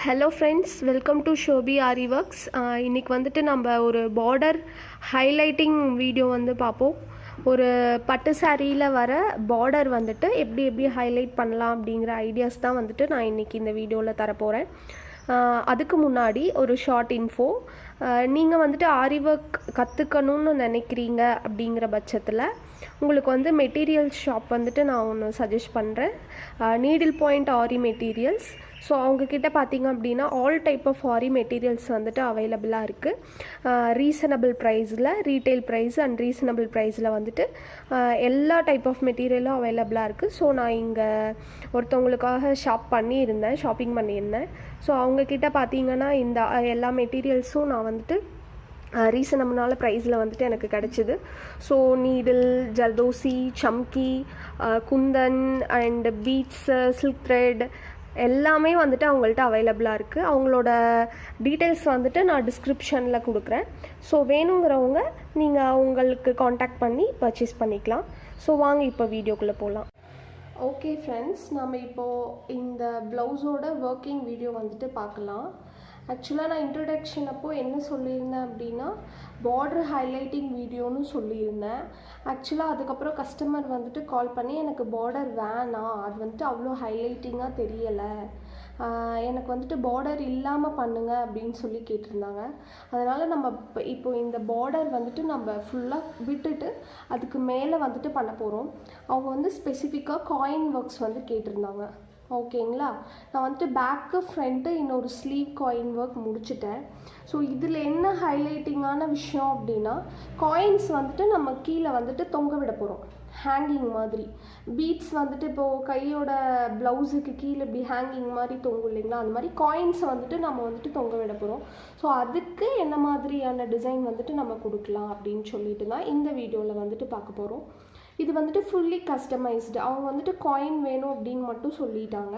Hello friends, welcome to Shobi aari works. இன்றைக்கி வந்துட்டு நம்ம ஒரு பார்டர் ஹைலைட்டிங் வீடியோ வந்து பார்ப்போம். ஒரு பட்டு சாரியில் வர பார்டர் வந்துட்டு எப்படி எப்படி ஹைலைட் பண்ணலாம் அப்படிங்கிற ஐடியாஸ் தான் வந்துட்டு நான் இன்றைக்கி இந்த வீடியோவில் தரப்போகிறேன். அதுக்கு முன்னாடி ஒரு ஷார்ட் இன்ஃபோ. நீங்கள் வந்துட்டு ஆரி ஒர்க் கற்றுக்கணும்னு நினைக்கிறீங்க அப்படிங்கிற பட்சத்தில் உங்களுக்கு வந்து மெட்டீரியல்ஸ் ஷாப் வந்துட்டு நான் ஒன்று சஜஸ்ட் பண்ணுறேன். Needle point aari materials. So அவங்கக்கிட்ட பார்த்தீங்க அப்படின்னா all type of aari materials வந்துட்டு அவைலபிளாக இருக்குது. ரீசனபிள் ப்ரைஸில், ரீட்டைல் ப்ரைஸ் அண்ட் ரீசனபிள் ப்ரைஸில் வந்துட்டு எல்லா டைப் ஆஃப் மெட்டீரியலும் அவைலபிளாக இருக்குது. ஸோ நான் இங்கே ஒருத்தவங்களுக்காக ஷாப்பிங் பண்ணியிருந்தேன். ஸோ அவங்கக்கிட்ட பார்த்தீங்கன்னா இந்த எல்லா மெட்டீரியல்ஸும் நான் வந்துட்டு ரீசனபிளான ப்ரைஸில் வந்துட்டு எனக்கு கிடச்சிது. So needle, zardozi, chamki, kundan and beads, silk thread எல்லாமே வந்துட்டு அவங்கள்ட்ட அவைலபிளாக இருக்குது. அவங்களோட டீட்டெயில்ஸ் வந்துட்டு நான் டிஸ்கிரிப்ஷனில் கொடுக்குறேன். ஸோ வேணுங்கிறவங்க நீங்கள் அவங்களுக்கு காண்டாக்ட் பண்ணி பர்ச்சேஸ் பண்ணிக்கலாம். ஸோ வாங்க இப்போ வீடியோக்குள்ளே போகலாம். ஓகே ஃப்ரெண்ட்ஸ், நம்ம இப்போது இந்த ப்ளவுஸோட ஒர்க்கிங் வீடியோ வந்துட்டு பார்க்கலாம். ஆக்சுவலாக நான் இன்ட்ரடக்ஷன் அப்போது என்ன சொல்லியிருந்தேன் அப்படின்னா பார்டர் ஹைலைட்டிங் வீடியோன்னு சொல்லியிருந்தேன். ஆக்சுவலாக அதுக்கப்புறம் கஸ்டமர் வந்துட்டு கால் பண்ணி எனக்கு பார்டர் வேணாம், அது வந்துட்டு அவ்வளோ ஹைலைட்டிங்காக தெரியலை, எனக்கு வந்துட்டு பார்டர் இல்லாமல் பண்ணுங்க அப்படின்னு சொல்லி கேட்டிருந்தாங்க. அதனால் நம்ம இப்போ இந்த பார்டர் வந்துட்டு நம்ம ஃபுல்லாக விட்டுட்டு அதுக்கு மேலே வந்துட்டு பண்ண போகிறோம். அவங்க வந்து ஸ்பெசிஃபிக்காக காயின் ஒர்க்ஸ் வந்து கேட்டிருந்தாங்க. ஓகேங்களா, நான் வந்துட்டு பேக்கு ஃப்ரண்ட்டு இன்னொரு ஸ்லீவ் காயின் ஒர்க் முடிச்சிட்டேன். ஸோ இதில் என்ன ஹைலைட்டிங்கான விஷயம் அப்படின்னா காயின்ஸ் வந்துட்டு நம்ம கீழே வந்துட்டு தொங்க விட போகிறோம், ஹேங்கிங் மாதிரி. பீட்ஸ் வந்துட்டு இப்போது கையோட ப்ளவுஸுக்கு கீழே இப்படி ஹேங்கிங் மாதிரி தொங்கும் இல்லைங்களா, அந்த மாதிரி காயின்ஸை வந்துட்டு நம்ம வந்துட்டு தொங்க விட போகிறோம். ஸோ அதுக்கு என்ன மாதிரியான டிசைன் வந்துட்டு நம்ம கொடுக்கலாம் அப்படின்னு சொல்லிட்டு தான் இந்த வீடியோவில் வந்துட்டு பார்க்க போகிறோம். இது வந்துட்டு ஃபுல்லி கஸ்டமைஸ்டு. அவங்க வந்துட்டு காயின் வேணும் அப்படின்னு மட்டும் சொல்லிட்டாங்க.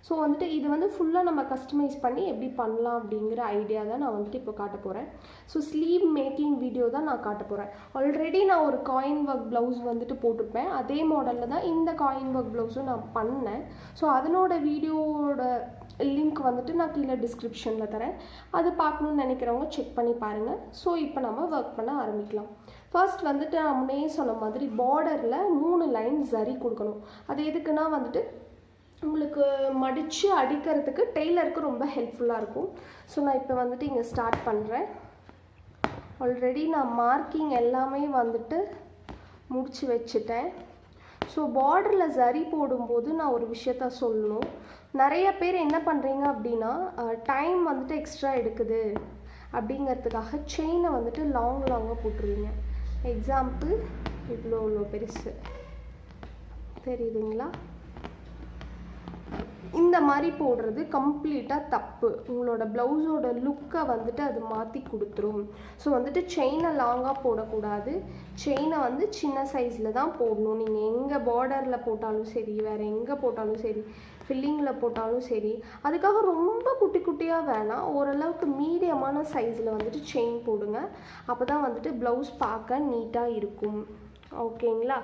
ஸோ வந்துட்டு இது வந்து ஃபுல்லாக நம்ம கஸ்டமைஸ் பண்ணி எப்படி பண்ணலாம் அப்படிங்கிற ஐடியா தான் நான் வந்துட்டு இப்போ காட்ட போகிறேன். ஸோ ஸ்லீவ் மேக்கிங் வீடியோ தான் நான் காட்ட போகிறேன். ஆல்ரெடி நான் ஒரு காயின் ஒர்க் ப்ளவுஸ் வந்துட்டு போட்டிருப்பேன். அதே மாடலில் தான் இந்த காயின் ஒர்க் ப்ளவுஸும் நான் பண்ணேன். ஸோ அதனோட வீடியோவோட லிங்க் வந்துட்டு நான் கீழே டிஸ்கிரிப்ஷனில் தரேன். அது பார்க்கணுன்னு நினைக்கிறவங்க செக் பண்ணி பாருங்கள். ஸோ இப்போ நம்ம ஒர்க் பண்ண ஆரம்பிக்கலாம். ஃபர்ஸ்ட் வந்துட்டு நான் முன்னே சொன்ன மாதிரி பார்டரில் 3 லைன் சரி கொடுக்கணும். அது எதுக்குன்னா வந்துட்டு உங்களுக்கு மடித்து அடிக்கிறதுக்கு டெய்லருக்கு ரொம்ப ஹெல்ப்ஃபுல்லாக இருக்கும். ஸோ நான் இப்போ வந்துட்டு இங்கே ஸ்டார்ட் பண்ணுறேன். ஆல்ரெடி நான் மார்க்கிங் எல்லாமே வந்துட்டு முடித்து வச்சுட்டேன். ஸோ பார்டரில் சரி போடும்போது நான் ஒரு விஷயத்த சொல்லணும். நிறைய பேர் என்ன பண்ணுறீங்க அப்படின்னா டைம் வந்துட்டு எக்ஸ்ட்ரா எடுக்குது அப்படிங்கிறதுக்காக செயினை வந்துட்டு லாங்காக போட்டுருவீங்க. எக்ஸாம்பிள் இவ்வளோ பெருசு தெரியுதுங்களா, இந்த மாதிரி போடுறது கம்ப்ளீட்டாக தப்பு. உங்களோட ப்ளவுஸோட லுக்கை வந்துட்டு அது மாற்றி கொடுத்துரும். ஸோ வந்துட்டு செயினை லாங்காக போடக்கூடாது, செயினை வந்து சின்ன சைஸில் தான் போடணும். நீங்கள் எங்கே பார்டரில் போட்டாலும் சரி, வேறு எங்கே போட்டாலும் சரி, ஃபில்லிங்கில் போட்டாலும் சரி, அதுக்காக ரொம்ப குட்டி குட்டியாக வேணாம், ஓரளவுக்கு மீடியமான சைஸில் வந்துட்டு செயின் போடுங்க. அப்போ தான் வந்துட்டு ப்ளவுஸ் பார்க்க நீட்டாக இருக்கும். ஓகேங்களா,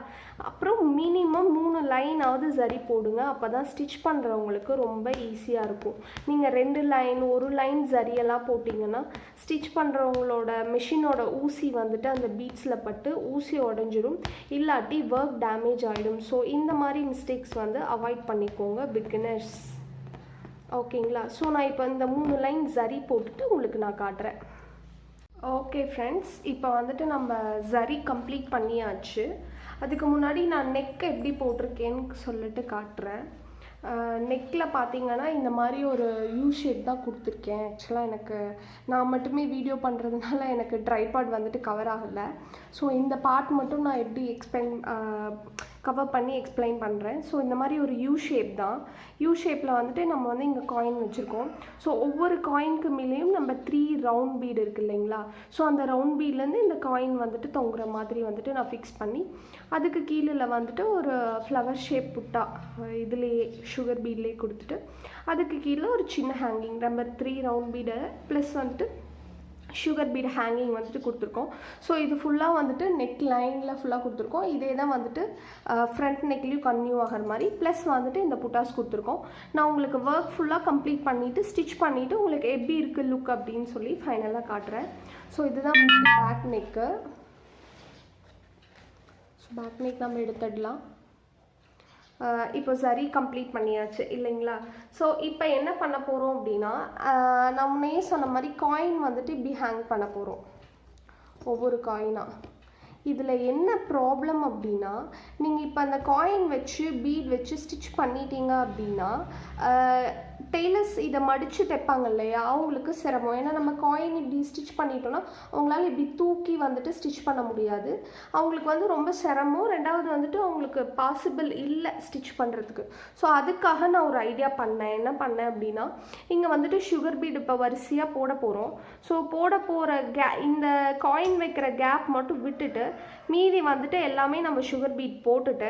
அப்புறம் மினிமம் 3 லைனாவது சரி போடுங்க. அப்போ தான் ஸ்டிச் பண்ணுறவங்களுக்கு ரொம்ப ஈஸியாக இருக்கும். நீங்கள் 2 லைன் 1 லைன் சரியெல்லாம் போட்டிங்கன்னா ஸ்டிச் பண்ணுறவங்களோட மிஷினோட ஊசி வந்துட்டு அந்த பீட்ஸில் பட்டு ஊசி உடஞ்சிடும், இல்லாட்டி ஒர்க் டேமேஜ் ஆகிடும். ஸோ இந்த மாதிரி மிஸ்டேக்ஸ் வந்து அவாய்ட் பண்ணிக்கோங்க பிகினர்ஸ். ஓகேங்களா, ஸோ நான் இப்போ இந்த 3 லைன் சரி போட்டுட்டு உங்களுக்கு நான் காட்டுறேன். ஓகே ஃப்ரெண்ட்ஸ், இப்போ வந்துட்டு நம்ம சரி கம்ப்ளீட் பண்ணியாச்சு. அதுக்கு முன்னாடி நான் நெக் எப்படி போட்டிருக்கேன்னு சொல்லிட்டு காட்டுறேன். நெக்கில் பார்த்தீங்கன்னா இந்த மாதிரி ஒரு யூ ஷேப் தான் கொடுத்துருக்கேன். ஆக்சுவலாக நான் மட்டுமே வீடியோ பண்ணுறதுனால எனக்கு ட்ரைபாட் வந்துட்டு கவர் ஆகலை. ஸோ இந்த பார்ட் மட்டும் நான் எப்படி கவர் பண்ணி எக்ஸ்பிளைன் பண்ணுறேன். ஸோ இந்த மாதிரி ஒரு யூ ஷேப் தான். யூ ஷேப்பில் வந்துட்டு நம்ம வந்து இங்கே காயின் வச்சுருக்கோம். ஸோ ஒவ்வொரு காயினுக்கு மேலேயும் நம்ம 3 ரவுண்ட் பீடு இருக்குது இல்லைங்களா, ஸோ அந்த ரவுண்ட் பீட்லேருந்து இந்த காயின் வந்துட்டு தொங்குற மாதிரி வந்துட்டு நான் ஃபிக்ஸ் பண்ணி அதுக்கு கீழே வந்துட்டு ஒரு ஃப்ளவர் ஷேப் புட்டா இதுலேயே சுகர் பீட்லேயே கொடுத்துட்டு அதுக்கு கீழே ஒரு சின்ன ஹேங்கிங் நம்பர் 3 ரவுண்ட் பீடை ப்ளஸ் வந்துட்டு சுகர் பீட் ஹேங்கிங் வந்துட்டு கொடுத்துருக்கோம். ஸோ இது ஃபுல்லாக வந்துட்டு நெக் லைனில் ஃபுல்லாக கொடுத்துருக்கோம். இதே தான் வந்துட்டு ஃப்ரண்ட் நெக்லேயும் கன்டினியூ ஆகிற மாதிரி ப்ளஸ் வந்துட்டு இந்த புட்டாஸ் கொடுத்துருக்கோம். நான் உங்களுக்கு ஒர்க் ஃபுல்லாக கம்ப்ளீட் பண்ணிவிட்டு ஸ்டிச் பண்ணிவிட்டு உங்களுக்கு எப்படி இருக்குது லுக் அப்படின்னு சொல்லி ஃபைனலாக காட்டுறேன். ஸோ இதுதான் வந்துட்டு back neck. So back neck நம்ம எடுத்துடலாம். இப்போ சரி கம்ப்ளீட் பண்ணியாச்சு இல்லைங்களா? ஸோ இப்போ என்ன பண்ண போகிறோம் அப்படின்னா, நம்மளே சொன்ன மாதிரி காயின் வந்துட்டு இப்படி ஹேங் பண்ண போகிறோம் ஒவ்வொரு காயினாக. இதில் என்ன ப்ராப்ளம் அப்படின்னா, நீங்கள் இப்போ அந்த காயின் வச்சு பீட் வச்சு ஸ்டிச் பண்ணிட்டீங்க அப்படின்னா டெய்லர்ஸ் இதை மடித்து தைப்பாங்க இல்லையா, அவங்களுக்கு சிரமம். ஏன்னா நம்ம காயின் இப்படி ஸ்டிச் பண்ணிட்டோன்னா அவங்களால இப்படி தூக்கி வந்துட்டு ஸ்டிச் பண்ண முடியாது. அவங்களுக்கு வந்து ரொம்ப சிரமம். ரெண்டாவது வந்துட்டு அவங்களுக்கு பாசிபிள் இல்லை ஸ்டிச் பண்ணுறதுக்கு. ஸோ அதுக்காக நான் ஒரு ஐடியா பண்ணேன். என்ன பண்ணேன் அப்படின்னா, இங்கே வந்துட்டு சுகர் பீட் இப்போ வரிசையாக போட போகிறோம். ஸோ போட போகிற இந்த காயின் வைக்கிற கேப் மட்டும் விட்டுட்டு மீதி வந்துட்டு எல்லாமே நம்ம சுகர் பீட் போட்டுட்டு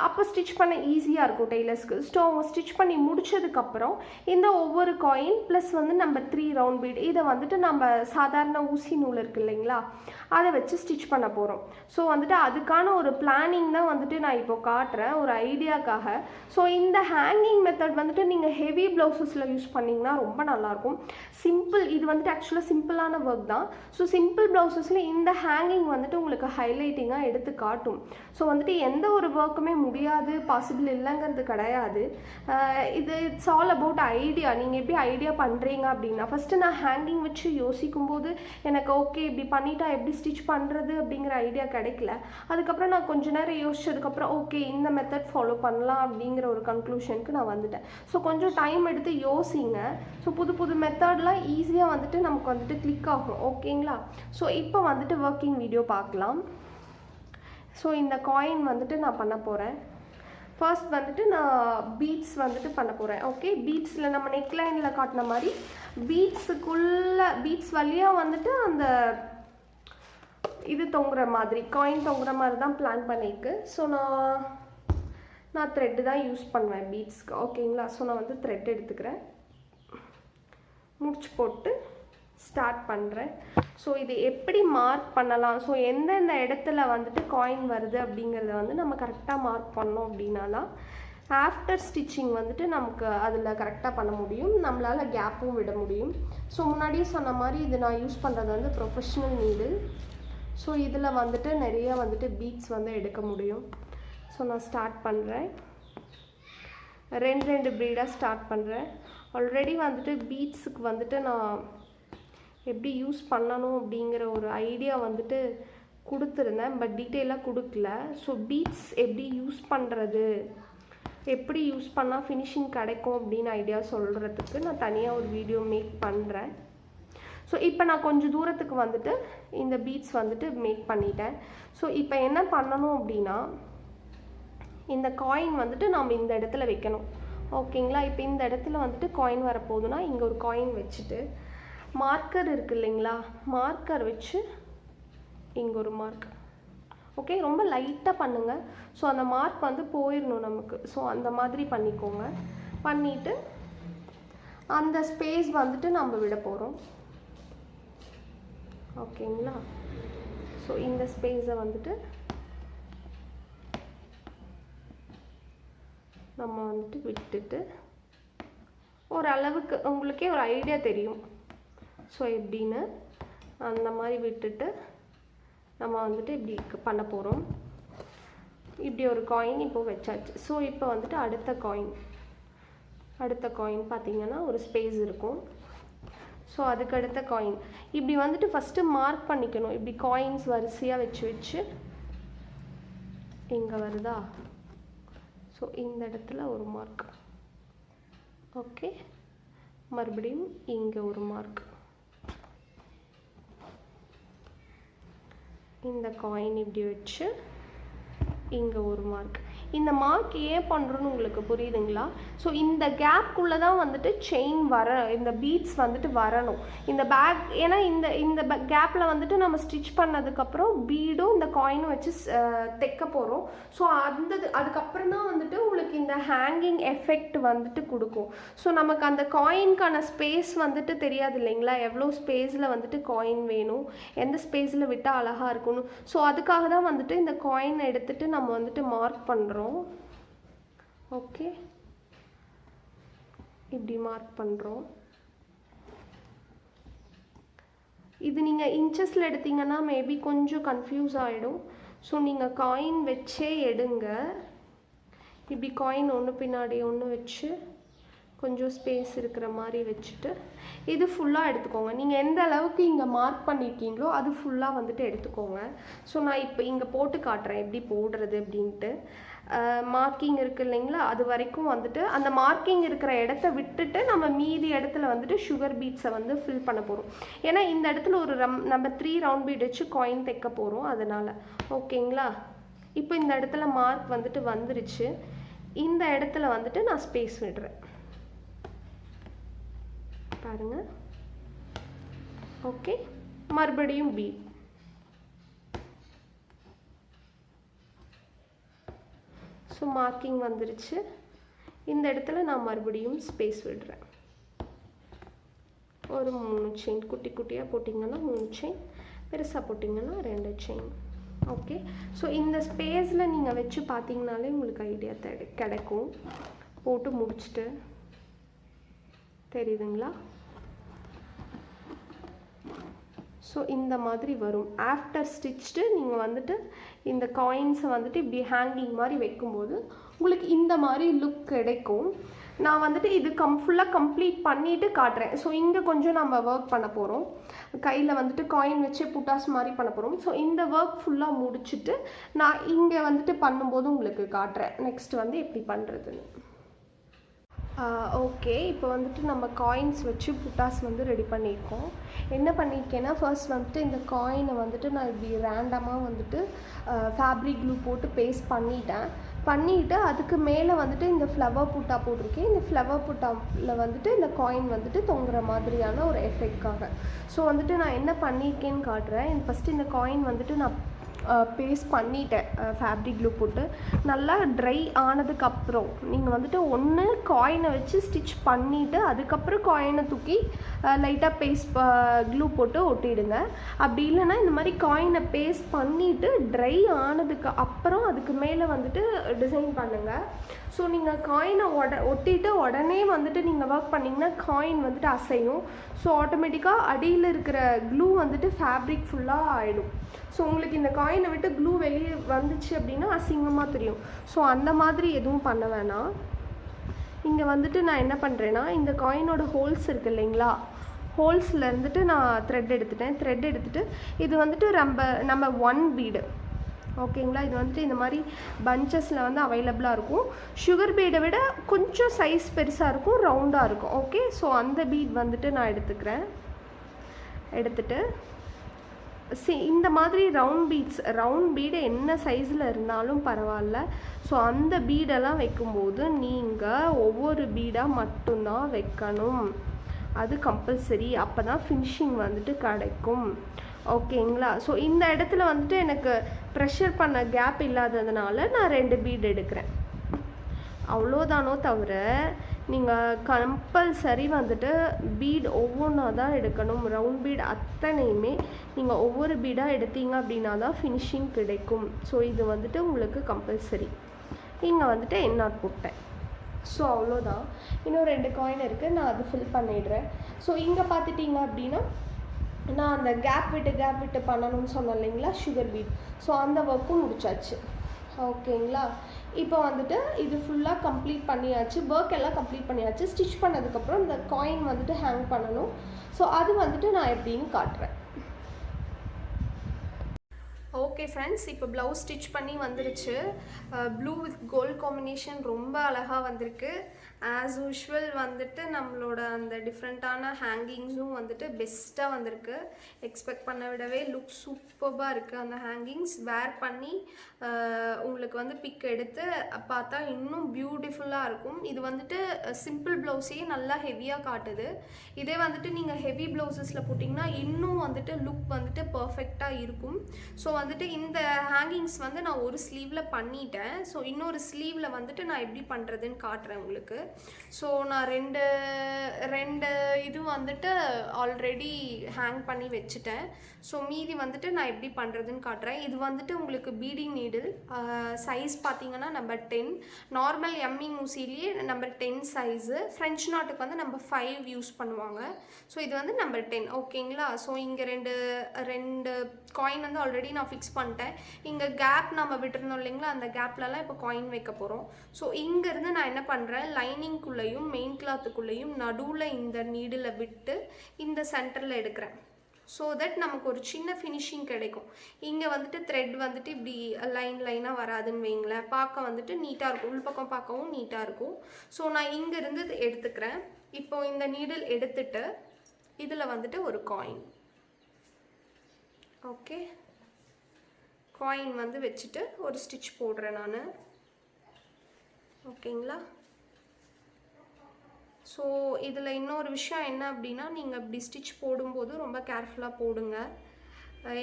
அப்போ ஸ்டிச் பண்ண ஈஸியாக இருக்கும் டெய்லர்ஸ்க்கு. ஸோ அவங்க ஸ்டிச் பண்ணி முடிச்சதுக்கப்புறம் இந்த ஒவ்வொரு காயின் ப்ளஸ் வந்து நம்ம 3 ரவுண்ட் பீட் இதை வந்துட்டு நம்ம சாதாரண ஊசி நூல் இருக்குது இல்லைங்களா, அதை வச்சு ஸ்டிச் பண்ண போகிறோம். ஸோ வந்துட்டு அதுக்கான ஒரு பிளானிங் தான் வந்துட்டு நான் இப்போ காட்டுறேன் ஒரு ஐடியாக்காக. ஸோ இந்த ஹேங்கிங் மெத்தட் வந்துட்டு நீங்கள் ஹெவி ப்ளவுசஸில் யூஸ் பண்ணிங்கன்னா ரொம்ப நல்லாயிருக்கும். சிம்பிள், இது வந்துட்டு ஆக்சுவலாக சிம்பிளான ஒர்க் தான். ஸோ சிம்பிள் ப்ளவுசஸில் இந்த ஹேங்கிங் வந்துட்டு உங்களுக்கு ஹைலைட்டிங்காக எடுத்து காட்டும். ஸோ வந்துட்டு எந்த ஒரு ஒர்க்குமே முடியாது பாசிபிள் இல்லைங்கிறது கிடையாது. இது இட்ஸ் ஆல் அபவுட் ஐடியா. நீங்கள் எப்படி ஐடியா பண்ணுறீங்க அப்படின்னா, ஃபஸ்ட்டு நான் ஹேங்கிங் வச்சு யோசிக்கும் போது எனக்கு ஓகே இப்படி பண்ணிட்டா எப்படி ஸ்டிச் பண்ணுறது அப்படிங்கிற ஐடியா கிடைக்கல. அதுக்கப்புறம் நான் கொஞ்ச நேரம் யோசிச்சதுக்கப்புறம் ஓகே இந்த மெத்தட் ஃபாலோ பண்ணலாம் அப்படிங்கிற ஒரு கன்க்ளூஷனுக்கு நான் வந்துட்டேன். ஸோ கொஞ்சம் டைம் எடுத்து யோசிங்க. ஸோ புது புது மெத்தட்லாம் ஈஸியாக வந்துட்டு நமக்கு வந்துட்டு கிளிக் ஆகும். ஓகேங்களா? ஸோ இப்போ வந்துட்டு ஒர்க்கிங் வீடியோ பார்க்கலாம். ஸோ இந்த காயின் வந்துட்டு நான் பண்ண போகிறேன். ஃபர்ஸ்ட் வந்துட்டு நான் பீட்ஸ் வந்துட்டு பண்ண போகிறேன். ஓகே, பீட்ஸில் நம்ம நெக்லைனில் காட்டின மாதிரி பீட்ஸ் வழியாக வந்துட்டு அந்த இது தொங்குற மாதிரி காயின் தொங்குற மாதிரி தான் பிளான் பண்ணியிருக்கு. ஸோ நான் த்ரெட்டு தான் யூஸ் பண்ணுவேன் பீட்ஸ்க்கு. ஓகேங்களா? ஸோ நான் வந்து த்ரெட் எடுத்துக்கிறேன், முடிச்சு போட்டு ஸ்டார்ட் பண்ணுறேன். ஸோ இது எப்படி மார்க் பண்ணலாம், ஸோ எந்தெந்த இடத்துல வந்துட்டு காயின் வருது அப்படிங்கிறத வந்து நம்ம கரெக்டாக மார்க் பண்ணோம் அப்படின்னா தான் ஆஃப்டர் ஸ்டிச்சிங் வந்துட்டு நமக்கு அதில் கரெக்டாக பண்ண முடியும், நம்மளால் கேப்பும் விட முடியும். ஸோ முன்னாடியே சொன்ன மாதிரி இது நான் யூஸ் பண்ணுறது வந்து ப்ரொஃபஷ்னல் நீடில். ஸோ இதில் வந்துட்டு நிறைய வந்துட்டு பீட்ஸ் வந்து எடுக்க முடியும். ஸோ நான் ஸ்டார்ட் பண்ணுறேன். ரெண்டு ப்ரீடாக ஸ்டார்ட் பண்ணுறேன். ஆல்ரெடி வந்துட்டு பீட்ஸுக்கு வந்துட்டு நான் எப்படி யூஸ் பண்ணணும் அப்படிங்கிற ஒரு ஐடியா வந்துட்டு கொடுத்துருந்தேன், பட் டீட்டெயிலாக கொடுக்கல. ஸோ பீட்ஸ் எப்படி யூஸ் பண்ணுறது, எப்படி யூஸ் பண்ணால் ஃபினிஷிங் கிடைக்கும் அப்படின்னு ஐடியா சொல்கிறதுக்கு நான் தனியாக ஒரு வீடியோ மேக் பண்ணுறேன். ஸோ இப்போ நான் கொஞ்சம் தூரத்துக்கு வந்துட்டு இந்த பீட்ஸ் வந்துட்டு மேக் பண்ணிட்டேன். ஸோ இப்போ என்ன பண்ணணும் அப்படின்னா, இந்த காயின் வந்துட்டு நாம் இந்த இடத்துல வைக்கணும். ஓகேங்களா? இப்போ இந்த இடத்துல வந்துட்டு காயின் வரப்போகுதுன்னா இங்கே ஒரு காயின் வச்சுட்டு மார்க்கர் இருக்குது இல்லைங்களா, மார்க்கர் வச்சு இங்கே ஒரு மார்க். ஓகே, ரொம்ப லைட்டாக பண்ணுங்கள். ஸோ அந்த மார்க் வந்து போயிடணும் நமக்கு. ஸோ அந்த மாதிரி பண்ணிக்கோங்க. பண்ணிவிட்டு அந்த ஸ்பேஸ் வந்துட்டு நம்ம விட போகிறோம். ஓகேங்களா? ஸோ இந்த ஸ்பேஸை வந்துட்டு நம்ம வந்துட்டு விட்டுட்டு ஓரளவுக்கு உங்களுக்கே ஒரு ஐடியா தெரியும். ஸோ எப்படின்னு அந்த மாதிரி விட்டுட்டு நம்ம வந்துட்டு இப்படி பண்ண போகிறோம். இப்படி ஒரு காயின் இப்போ வச்சாச்சு. ஸோ இப்போ வந்துட்டு அடுத்த காயின் பார்த்திங்கன்னா ஒரு ஸ்பேஸ் இருக்கும். ஸோ அதுக்கு அடுத்த காயின் இப்படி வந்துட்டு ஃபஸ்ட்டு மார்க் பண்ணிக்கணும். இப்படி காயின்ஸ் வரிசையாக வச்சு இங்கே வருதா, ஸோ இந்த இடத்துல ஒரு மார்க். ஓகே, மறுபடியும் இங்கே ஒரு மார்க். இந்த காயின் இப்படி வச்சு இங்கே ஒரு மார்க். இந்த மார்க் ஏன் பண்ணுறோன்னு உங்களுக்கு புரியுதுங்களா? ஸோ இந்த கேப்புக்குள்ளே தான் வந்துட்டு செயின் இந்த பீட்ஸ் வந்துட்டு வரணும். இந்த பேக் ஏன்னா இந்த கேப்பில் வந்துட்டு நம்ம ஸ்டிச் பண்ணதுக்கப்புறம் பீடும் இந்த காயினும் வச்சு தைக்க போகிறோம். ஸோ அதுக்கப்புறம் தான் வந்துட்டு உங்களுக்கு இந்த ஹேங்கிங் எஃபெக்ட் வந்துட்டு கொடுக்கும். ஸோ நமக்கு அந்த காயின்கான ஸ்பேஸ் வந்துட்டு தெரியாது இல்லைங்களா? எவ்வளோ ஸ்பேஸில் வந்துட்டு காயின் வேணும், எந்த ஸ்பேஸில் விட்டால் அழகாக இருக்கணும். ஸோ அதுக்காக தான் வந்துட்டு இந்த காயின் எடுத்துகிட்டு நம்ம வந்துட்டு மார்க் பண்ணுறோம். ஓகே, இப்படி மார்க் பண்ணுறோம். இது நீங்கள் இன்ச்சஸில் எடுத்தீங்கன்னா மேபி கொஞ்சம் கன்ஃபியூஸ் ஆகிடும். ஸோ நீங்கள் காயின் வச்சே எடுங்க. இப்படி காயின் ஒன்று பின்னாடி ஒன்று வச்சு கொஞ்சம் ஸ்பேஸ் இருக்கிற மாதிரி வச்சுட்டு இது ஃபுல்லாக எடுத்துக்கோங்க. நீங்கள் எந்த அளவுக்கு இங்கே மார்க் பண்ணியிருக்கீங்களோ அது ஃபுல்லாக வந்துட்டு எடுத்துக்கோங்க. ஸோ நான் இப்போ இங்கே போட்டு காட்டுறேன் எப்படி போடுறது அப்படின்ட்டு. மார்க்கிங் இருக்குது இல்லைங்களா, அது வரைக்கும் வந்துட்டு அந்த மார்க்கிங் இருக்கிற இடத்த விட்டுட்டு நம்ம மீதி இடத்துல வந்துட்டு சுகர் பீட்ஸை வந்து ஃபில் பண்ண போகிறோம். ஏன்னா இந்த இடத்துல ஒரு நம்ம 3 ரவுண்ட் பீட் வச்சு காயின் தைக்க போகிறோம், அதனால். ஓகேங்களா? இப்போ இந்த இடத்துல மார்க் வந்துட்டு வந்துருச்சு. இந்த இடத்துல வந்துட்டு நான் ஸ்பேஸ் விடுறேன் பாருங்க. ஓகே, மறுபடியும் பீட். ஸோ மார்க்கிங் வந்துருச்சு. இந்த இடத்துல நான் மறுபடியும் ஸ்பேஸ் விடுறேன். ஒரு 3 செயின் குட்டி குட்டியாக போட்டிங்கன்னா 3 செயின், பெருசாக போட்டிங்கன்னா 2 செயின். ஓகே, ஸோ இந்த ஸ்பேஸில் நீங்கள் வச்சு பார்த்தீங்கனாலே உங்களுக்கு ஐடியா கிடைக்கும். போட்டு முடிச்சுட்டு தெரியுதுங்களா? ஸோ இந்த மாதிரி வரும். ஆஃப்டர் ஸ்டிச்டு நீங்கள் வந்துட்டு இந்த காயின்ஸை வந்துட்டு இப்படி ஹேங்கிங் மாதிரி வைக்கும்போது உங்களுக்கு இந்த மாதிரி லுக் கிடைக்கும். நான் வந்துட்டு இது ஃபுல்லாக கம்ப்ளீட் பண்ணிவிட்டு காட்டுறேன். ஸோ இங்கே கொஞ்சம் நம்ம ஒர்க் பண்ண போகிறோம். கையில் வந்துட்டு காயின் வச்சு புட்டாஸ் மாதிரி பண்ண போகிறோம். ஸோ இந்த ஒர்க் ஃபுல்லாக முடிச்சுட்டு நான் இங்கே வந்துட்டு பண்ணும்போது உங்களுக்கு காட்டுறேன் நெக்ஸ்ட் வந்து எப்படி பண்ணுறதுன்னு. ஓகே, இப்போ வந்துட்டு நம்ம காயின்ஸ் வச்சு புட்டாஸ் வந்து ரெடி பண்ணியிருக்கோம். என்ன பண்ணியிருக்கேன்னா, ஃபர்ஸ்ட் வந்துட்டு இந்த காயினை வந்துட்டு நான் இப்படி ரேண்டமாக வந்துட்டு ஃபேப்ரிக் க்ளூ போட்டு பேஸ்ட் பண்ணிவிட்டு அதுக்கு மேலே வந்துட்டு இந்த ஃப்ளவர் புட்டா போட்டிருக்கேன். இந்த ஃப்ளவர் புட்டாவில் வந்துட்டு இந்த காயின் வந்துட்டு தொங்குற மாதிரியான ஒரு எஃபெக்ட்காக. ஸோ வந்துட்டு நான் என்ன பண்ணியிருக்கேன்னு காட்டுறேன். ஃபஸ்ட்டு இந்த காயின் வந்துட்டு நான் பேஸ்ட் பண்ணிட்டேன் ஃபேப்ரிக் க்ளூ போட்டு. நல்லா ட்ரை ஆனதுக்கப்புறம் நீங்கள் வந்துட்டு ஒன்று காயினை வச்சு ஸ்டிச் பண்ணிவிட்டு அதுக்கப்புறம் காயினை தூக்கி லைட்டாக பேஸ்ட் க்ளூ போட்டு ஒட்டிடுங்க. அப்படி இல்லைன்னா இந்த மாதிரி காயினை பேஸ்ட் பண்ணிவிட்டு ட்ரை ஆனதுக்கு அப்புறம் அதுக்கு மேலே வந்துட்டு டிசைன் பண்ணுங்கள். ஸோ நீங்கள் காயினை ஒட்டிட்டு உடனே வந்துட்டு நீங்கள் ஒர்க் பண்ணிங்கன்னா காயின் வந்துட்டு அசையும். ஸோ ஆட்டோமேட்டிக்காக அடியில் இருக்கிற க்ளூ வந்துட்டு ஃபேப்ரிக் ஃபுல்லாக ஆகிடும். ஸோ உங்களுக்கு இந்த காயினை விட்டு க்ளூ வெளியே வந்துச்சு அப்படின்னா அசிங்கமாக தெரியும். ஸோ அந்த மாதிரி எதுவும் பண்ண வேணாம். இங்கே வந்துட்டு நான் என்ன பண்ணுறேன்னா, இந்த காயினோட ஹோல்ஸ் இருக்குது இல்லைங்களா, ஹோல்ஸில் இருந்துட்டு நான் த்ரெட் எடுத்துகிட்டு இது வந்துட்டு நம்ம 1 பீடு. ஓகேங்களா? இது வந்துட்டு இந்த மாதிரி பஞ்சஸில் வந்து அவைலபிளாக இருக்கும். சுகர் பீடை விட கொஞ்சம் சைஸ் பெருசாக இருக்கும், ரவுண்டாக இருக்கும். ஓகே, ஸோ அந்த பீட் வந்துட்டு நான் எடுத்துகிட்டு இந்த மாதிரி ரவுண்ட் பீடு என்ன சைஸில் இருந்தாலும் பரவாயில்ல. ஸோ அந்த பீடெல்லாம் வைக்கும்போது நீங்கள் ஒவ்வொரு பீடாக மட்டும்தான் வைக்கணும். அது கம்பல்சரி. அப்போ தான் ஃபினிஷிங் வந்துட்டு கிடைக்கும். ஓகேங்களா? ஸோ இந்த இடத்துல வந்துட்டு எனக்கு ப்ரெஷர் பண்ண கேப் இல்லாததுனால நான் 2 பீட் எடுக்கிறேன். அவ்வளோதானோ தவிர நீங்கள் கம்பல்சரி வந்துட்டு பீட் ஒவ்வொன்றா தான் எடுக்கணும். ரவுண்ட் பீட் அத்தனையுமே நீங்கள் ஒவ்வொரு பீடாக எடுத்தீங்க அப்படின்னா தான் ஃபினிஷிங் கிடைக்கும். ஸோ இது வந்துட்டு உங்களுக்கு கம்பல்சரி. இங்கே வந்துட்டு என்ஆர் போட்டேன். ஸோ அவ்வளோதான். இன்னும் 2 காயின் இருக்குது, நான் அது ஃபில் பண்ணிடுறேன். ஸோ இங்கே பார்த்துட்டிங்க அப்படின்னா நான் அந்த கேப் விட்டு பண்ணணும்னு சொன்னேன் இல்லைங்களா, சுகர் பீட். ஸோ அந்த ஒர்க்கும் முடிச்சாச்சு. ஓகேங்களா? இப்போ வந்துட்டு இது ஃபுல்லாக கம்ப்ளீட் பண்ணியாச்சு. ஒர்க் எல்லாம் கம்ப்ளீட் பண்ணியாச்சு. ஸ்டிச் பண்ணதுக்கப்புறம் இந்த காயின் வந்துட்டு ஹேங் பண்ணணும். ஸோ அது வந்துட்டு நான் எப்படின்னு காட்டுறேன். ஓகே ஃப்ரெண்ட்ஸ், இப்போ ப்ளவுஸ் ஸ்டிச் பண்ணி வந்துருச்சு. ப்ளூ வித் கோல்ட் காம்பினேஷன் ரொம்ப அழகாக வந்திருக்கு. ஆஸ் யூஷுவல் வந்துட்டு நம்மளோட அந்த டிஃப்ரெண்ட்டான ஹேங்கிங்ஸும் வந்துட்டு பெஸ்ட்டாக வந்திருக்கு. எக்ஸ்பெக்ட் பண்ண விடவே லுக் சூப்பராக இருக்குது. அந்த ஹேங்கிங்ஸ் வேர் பண்ணி உங்களுக்கு வந்து பிக் எடுத்து பார்த்தா இன்னும் பியூட்டிஃபுல்லாக இருக்கும். இது வந்துட்டு சிம்பிள் ப்ளவுஸையே நல்லா ஹெவியாக காட்டுது. இதே வந்துட்டு நீங்கள் ஹெவி ப்ளவுசஸில் போட்டிங்கன்னா இன்னும் வந்துட்டு லுக் வந்துட்டு பர்ஃபெக்டாக இருக்கும். ஸோ வந்துட்டு இந்த ஹேங்கிங்ஸ் வந்து நான் ஒரு ஸ்லீவில் பண்ணிட்டேன். ஸோ இன்னொரு ஸ்லீவில் வந்துட்டு நான் எப்படி பண்ணுறதுன்னு காட்டுறேன் உங்களுக்கு. ஸோ நான் ரெண்டு இது வந்துட்டு ஆல்ரெடி ஹேங் பண்ணி வச்சுட்டேன். ஸோ மீதி வந்துட்டு நான் எப்படி பண்ணுறதுன்னு காட்டுறேன். இது வந்துட்டு உங்களுக்கு பீடிங் நீடில் சைஸ் பார்த்தீங்கன்னா நம்பர் 10, நார்மல் எம்மிங் ஊசிலேயே நம்பர் 10 சைஸு. ஃப்ரெஞ்ச் நாட்டுக்கு வந்து நம்பர் 5 யூஸ் பண்ணுவாங்க. ஸோ இது வந்து நம்பர் 10, ஓகேங்களா. ஸோ இங்கே ரெண்டு காயின் வந்து ஆல்ரெடி நான் ஃபிக்ஸ் பண்ணிட்டேன். இங்கே கேப் நம்ம விட்டுருந்தோம் இல்லைங்களா, அந்த கேப்லலாம் இப்போ காயின் வைக்க போகிறோம். ஸோ இங்கேருந்து நான் என்ன பண்ணுறேன், லைனிங்குள்ளேயும் மெயின் கிளாத்துக்குள்ளேயும் நடுவில் இந்த நீடில் விட்டு இந்த சென்டரில் எடுக்கிறேன். ஸோ தட் நமக்கு ஒரு சின்ன ஃபினிஷிங் கிடைக்கும். இங்கே வந்துட்டு த்ரெட் வந்துட்டு இப்படி லைனாக வராதுன்னு வைங்களேன், பார்க்க வந்துட்டு நீட்டாக இருக்கும். உள்பக்கம் பார்க்கவும் நீட்டாக இருக்கும். ஸோ நான் இங்கேருந்து எடுத்துக்கிறேன். இப்போ இந்த நீடில் எடுத்துட்டு இதில் வந்துட்டு ஒரு காயின், ஓகே, காயின் வந்து வச்சுட்டு ஒரு ஸ்டிச் போடுறேன் நான், ஓகேங்களா. ஸோ இதில் இன்னொரு விஷயம் என்ன அப்படின்னா, நீங்கள் இப்படி ஸ்டிச் போடும்போது ரொம்ப கேர்ஃபுல்லாக போடுங்க.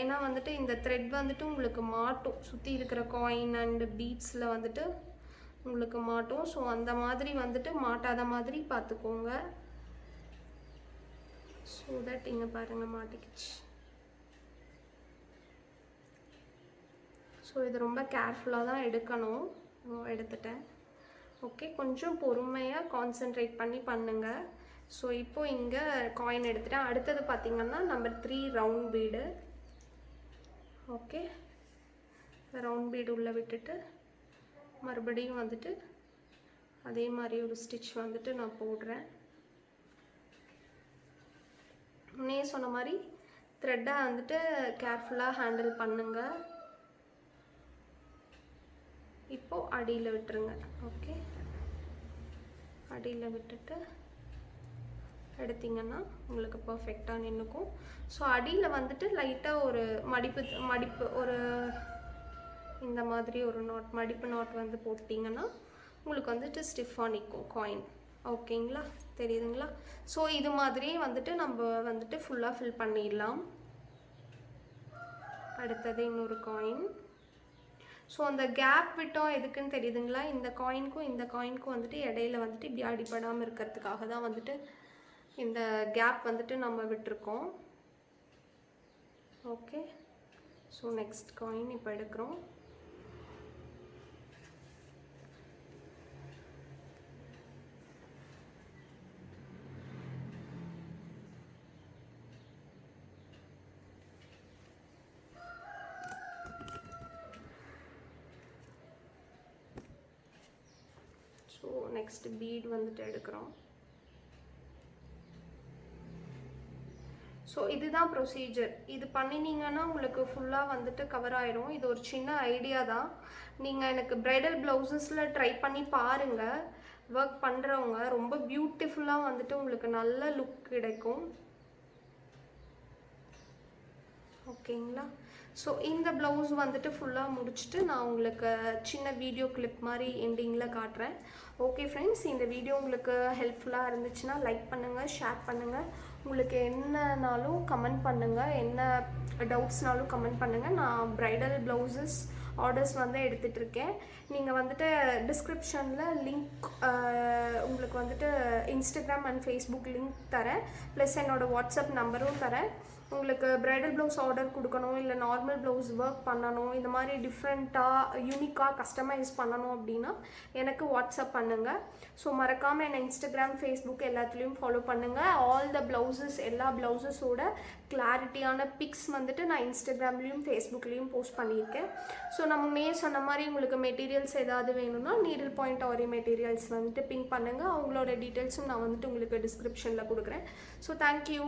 ஏன்னா வந்துட்டு இந்த த்ரெட் வந்துட்டு உங்களுக்கு மாட்டும், சுற்றி இருக்கிற காயின் அண்டு பீட்ஸில் வந்துட்டு உங்களுக்கு மாட்டும். ஸோ அந்த மாதிரி வந்துட்டு மாட்டாத மாதிரி பார்த்துக்கோங்க. ஸோ தட் இங்கே பாருங்கள் மாட்டிக்கிச்சு. ஸோ இது ரொம்ப கேர்ஃபுல்லாக தான் எடுக்கணும். எடுத்துட்டேன், ஓகே. கொஞ்சம் பொறுமையாக கான்சென்ட்ரேட் பண்ணி பண்ணுங்கள். ஸோ இப்போது இங்கே காயின் எடுத்துட்டேன். அடுத்தது பார்த்திங்கன்னா number 3 round bead, okay. Round bead உள்ளே விட்டுட்டு மறுபடியும் வந்துட்டு அதே மாதிரி ஒரு ஸ்டிச் வந்துட்டு நான் போடுறேன். முன்னே சொன்ன மாதிரி த்ரெட்டை வந்துட்டு கேர்ஃபுல்லாக ஹேண்டில் பண்ணுங்கள். இப்போது அடியில் விட்டுருங்க, ஓகே. அடியில் விட்டுட்டு எடுத்திங்கன்னா உங்களுக்கு பர்ஃபெக்டாக நின்றுக்கும். ஸோ அடியில் வந்துட்டு லைட்டாக ஒரு மடிப்பு ஒரு இந்த மாதிரி ஒரு மடிப்பு நாட் வந்து போட்டிங்கன்னா உங்களுக்கு வந்துட்டு ஸ்டிஃபாக நிற்கும் காயின், ஓகேங்களா, தெரியுதுங்களா. ஸோ இது மாதிரியே வந்துட்டு நம்ம வந்துட்டு ஃபுல்லாக ஃபில் பண்ணிடலாம். அடுத்தது இன்னொரு காயின். ஸோ அந்த கேப் விட்டோம் எதுக்குன்னு தெரியுதுங்களா, இந்த காயினுக்கும் வந்துட்டு இடையில வந்துட்டு இப்படி அடிப்படாமல் இருக்கிறதுக்காக தான் வந்துட்டு இந்த கேப் வந்துட்டு நம்ம விட்டுருக்கோம், ஓகே. ஸோ நெக்ஸ்ட் காயின் இப்போ எடுக்கிறோம். ஸோ நெக்ஸ்ட் பீட் வந்துட்டு எடுக்கிறோம். ஸோ இதுதான் ப்ரொசீஜர். இது பண்ணினீங்கன்னா உங்களுக்கு ஃபுல்லாக வந்துட்டு கவர் ஆயிடும். இது ஒரு சின்ன ஐடியா தான். நீங்கள் எனக்கு ப்ரைடல் ப்ளவுசஸில் ட்ரை பண்ணி பாருங்கள். ஒர்க் பண்ணுறவங்க ரொம்ப பியூட்டிஃபுல்லாக வந்துட்டு உங்களுக்கு நல்ல லுக் கிடைக்கும், ஓகேங்களா. ஸோ இந்த ப்ளவுஸ் வந்துட்டு ஃபுல்லாக முடிச்சுட்டு நான் உங்களுக்கு சின்ன வீடியோ கிளிப் மாதிரி எண்டிங்கில் காட்டுறேன். ஓகே ஃப்ரெண்ட்ஸ், இந்த வீடியோ உங்களுக்கு ஹெல்ப்ஃபுல்லாக இருந்துச்சுன்னா லைக் பண்ணுங்கள், ஷேர் பண்ணுங்கள். உங்களுக்கு என்னன்னாலும் கமெண்ட் பண்ணுங்கள், என்ன டவுட்ஸ்னாலும் கமெண்ட் பண்ணுங்கள். நான் ப்ரைடல் ப்ளவுசஸ் ஆர்டர்ஸ் வந்து எடுத்துகிட்டு இருக்கேன். நீங்கள் வந்துட்டு டிஸ்கிரிப்ஷனில் லிங்க் உங்களுக்கு வந்துட்டு இன்ஸ்டாகிராம் அண்ட் ஃபேஸ்புக் லிங்க் தரேன், ப்ளஸ் என்னோடய வாட்ஸ்அப் நம்பரும் தரேன். உங்களுக்கு ப்ரைடல் ப்ளவுஸ் ஆர்டர் கொடுக்கணும், இல்லை நார்மல் ப்ளவுஸ் ஒர்க் பண்ணணும், இந்த மாதிரி டிஃப்ரெண்ட்டாக யூனிக்காக கஸ்டமைஸ் பண்ணணும் அப்படின்னா எனக்கு வாட்ஸ்அப் பண்ணுங்கள். ஸோ மறக்காமல் என்னை இன்ஸ்டாகிராம், ஃபேஸ்புக் எல்லாத்துலேயும் ஃபாலோ பண்ணுங்கள். ஆல் த ப்ளவுசஸ், எல்லா ப்ளவுசஸோட கிளாரிட்டியான பிக்ஸ் வந்துட்டு நான் இன்ஸ்டாகிராம்லேயும் ஃபேஸ்புக்லேயும் போஸ்ட் பண்ணியிருக்கேன். ஸோ நம்ம சொன்ன மாதிரி உங்களுக்கு மெட்டீரியல்ஸ் ஏதாவது வேணும்னா நீடில் பாயிண்ட் ஆரி மெட்டீரியல்ஸ் வந்துட்டு பிங்க் பண்ணுங்கள். அவங்களோட டீட்டெயில்ஸும் நான் வந்துட்டு உங்களுக்கு டிஸ்கிரிப்ஷனில் கொடுக்குறேன். So thank you.